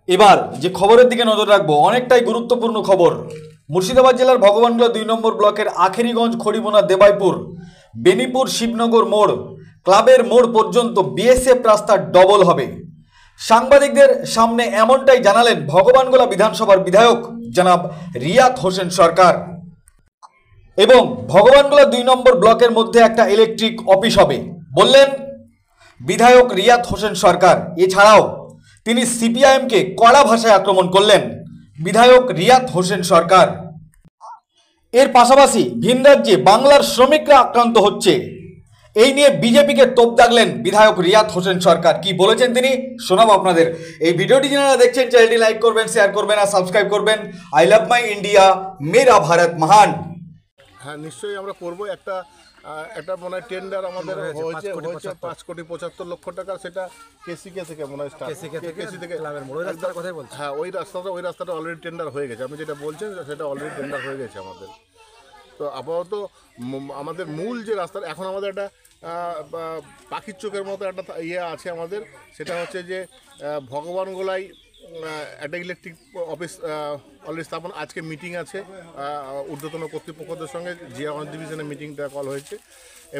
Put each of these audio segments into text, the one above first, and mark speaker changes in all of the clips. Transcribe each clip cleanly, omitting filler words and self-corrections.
Speaker 1: এবার যে খবরের দিকে নজর রাখবো অনেকটাই গুরুত্বপূর্ণ খবর। মুর্শিদাবাদ জেলার ভগবানগোলা 2 নম্বর ব্লকের আখেরিগঞ্জ, খড়িবোনা, দেবাইপুর, বেনিপুর, শিবনগর মোড়, ক্লাবের মোড় পর্যন্ত বিএসএফ রাস্তা ডবল হবে। সাংবাদিকদের সামনে এমনটাই জানালেন ভগবানগোলা বিধানসভার বিধায়ক জনাব রিয়াত হোসেন সরকার। এবং ভগবানগোলা 2 নম্বর ব্লকের মধ্যে একটা ইলেকট্রিক অফিস হবে বললেন বিধায়ক রিয়াত হোসেন সরকার। এছাড়াও তিনি সিপিআইএমকে কড়া ভাষায় আক্রমণ করলেন বিধায়ক রিয়াত হোসেন সরকার। এর পাশাপাশি ভিন রাজ্যে বাংলার শ্রমিকরা আক্রান্ত হচ্ছে, এই নিয়ে বিজেপিকে তোপ দাগলেন বিধায়ক রিয়াত হোসেন সরকার। কি বলেছেন তিনি শোনাবো আপনাদের। এই ভিডিওটি যারা দেখছেন চ্যানেলটি লাইক করবেন, শেয়ার করবেন আর সাবস্ক্রাইব করবেন। আই লাভ মাই ইন্ডিয়া, মেরা ভারত মহান।
Speaker 2: হ্যাঁ, নিশ্চয়ই আমরা করবো। একটা মনে হয় টেন্ডার আমাদের হয়েছে 5,75,00,000 টাকা। সেটা কেসিকে থেকে মনে হয় কেসি থেকে। হ্যাঁ, ওই রাস্তাটা অলরেডি টেন্ডার হয়ে গেছে। আপনি যেটা বলছেন সেটা অলরেডি টেন্ডার হয়ে গেছে আমাদের। তো আপাতত আমাদের মূল যে রাস্তা, এখন আমাদের একটা পাখির চোখের মতো একটা ইয়ে আছে আমাদের, সেটা হচ্ছে যে ভগবানগোলায় একটা ইলেকট্রিক অফিস অলরেডি স্থাপন। আজকে মিটিং আছে ঊর্ধ্বতন কর্তৃপক্ষদের সঙ্গে, জিয়াগঞ্জ ডিভিশনে মিটিংটা কল হয়েছে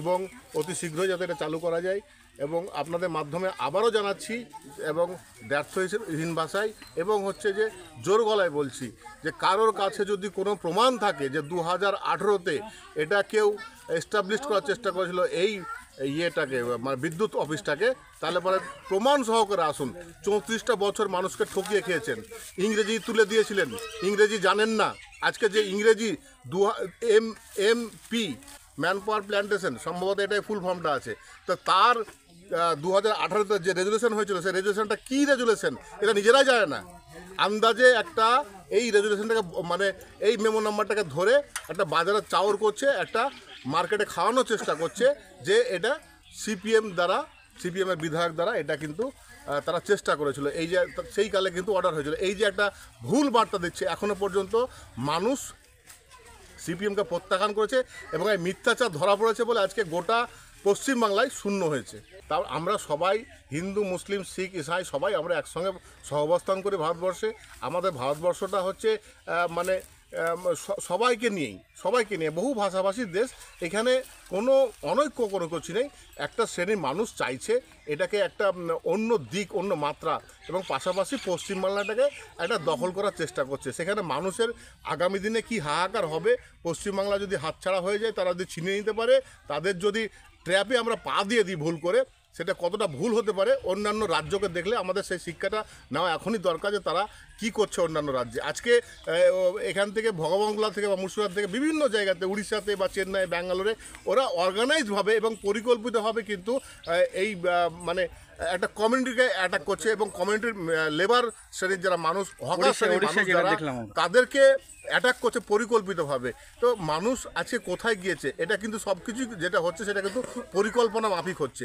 Speaker 2: এবং অতি শীঘ্রই যাতে এটা চালু করা যায়। এবং আপনাদের মাধ্যমে আবারও জানাচ্ছি এবং ব্যর্থ হীন ভাষায় এবং হচ্ছে যে জোর গলায় বলছি যে কারোর কাছে যদি কোনো প্রমাণ থাকে যে 2018-তে এটা কেউ এস্টাবলিশ করার চেষ্টা করেছিল এই ইয়েটাকে, মানে বিদ্যুৎ অফিসটাকে, তাহলে পরে প্রমাণ সহকারে আসুন। 34টা বছর মানুষকে ঠকিয়ে খেয়েছেন, ইংরেজি তুলে দিয়েছিলেন, ইংরেজি জানেন না। আজকে যে ইংরেজি MP ম্যান পাওয়ার প্ল্যান্টেশন, সম্ভবত এটাই ফুল ফর্মটা আছে, তো তার 2018-তে যে রেজুলেশন হয়েছিল সেই রেজুলেশনটা কী রেজুলেশন এটা নিজেরাই জানে না। আন্দাজে একটা এই রেজুলেশনটাকে, মানে এই মেমো নাম্বারটাকে ধরে একটা বাজারে চাওর করছে, একটা মার্কেটে খাওয়ানোর চেষ্টা করছে যে এটা সিপিএমের বিধায়ক দ্বারা এটা কিন্তু তারা চেষ্টা করেছিল। এই যে সেই কালে কিন্তু অর্ডার হয়েছিল। এই যে একটা ভুল বার্তা দিচ্ছে, এখনও পর্যন্ত মানুষ সিপিএমকে প্রত্যাখ্যান করেছে এবং এই মিথ্যাচার ধরা পড়েছে বলে আজকে গোটা পশ্চিমবাংলায় শূন্য হয়েছে। তা আমরা সবাই হিন্দু, মুসলিম, শিখ, ইসাই সবাই আমরা একসঙ্গে সহাবস্থান করি ভারতবর্ষে। আমাদের ভারতবর্ষটা হচ্ছে মানে সবাইকে নিয়ে বহু ভাষাভাষীর দেশ। এখানে কোনো অনৈক্য কোনো কিছু নেই। একটা শ্রেণীর মানুষ চাইছে এটাকে একটা অন্য দিক, অন্য মাত্রা, এবং পাশাপাশি পশ্চিমবাংলাটাকে একটা দখল করার চেষ্টা করছে। সেখানে মানুষের আগামী দিনে কি হাহাকার হবে, পশ্চিমবাংলা যদি হাতছাড়া হয়ে যায়, তারা যদি ছিনিয়ে নিতে পারে, তাদের যদি ট্র্যাপে আমরা পা দিয়ে দিই ভুল করে, সেটা কতটা ভুল হতে পারে অন্যান্য রাজ্যকে দেখলে আমাদের সেই শিক্ষাটা নেওয়া এখনই দরকার যে তারা কি করছে অন্যান্য রাজ্যে। আজকে এখান থেকে ভগবানগোলা থেকে বা মুর্শিদাবাদ থেকে বিভিন্ন জায়গাতে, উড়িষ্যাতে বা চেন্নাই, ব্যাঙ্গালোরে, ওরা অর্গানাইজভাবে এবং পরিকল্পিতভাবে কিন্তু এই মানে একটা কমিউনিটিকে অ্যাটাক করছে এবং কমিউনিটির লেবার শ্রেণীর যারা মানুষ, হকার শ্রেণীর মানুষ যারা, তাদেরকে অ্যাটাক করছে পরিকল্পিতভাবে। তো মানুষ আজকে কোথায় গিয়েছে, এটা কিন্তু সব কিছু যেটা হচ্ছে সেটা কিন্তু পরিকল্পনা মাফিক হচ্ছে।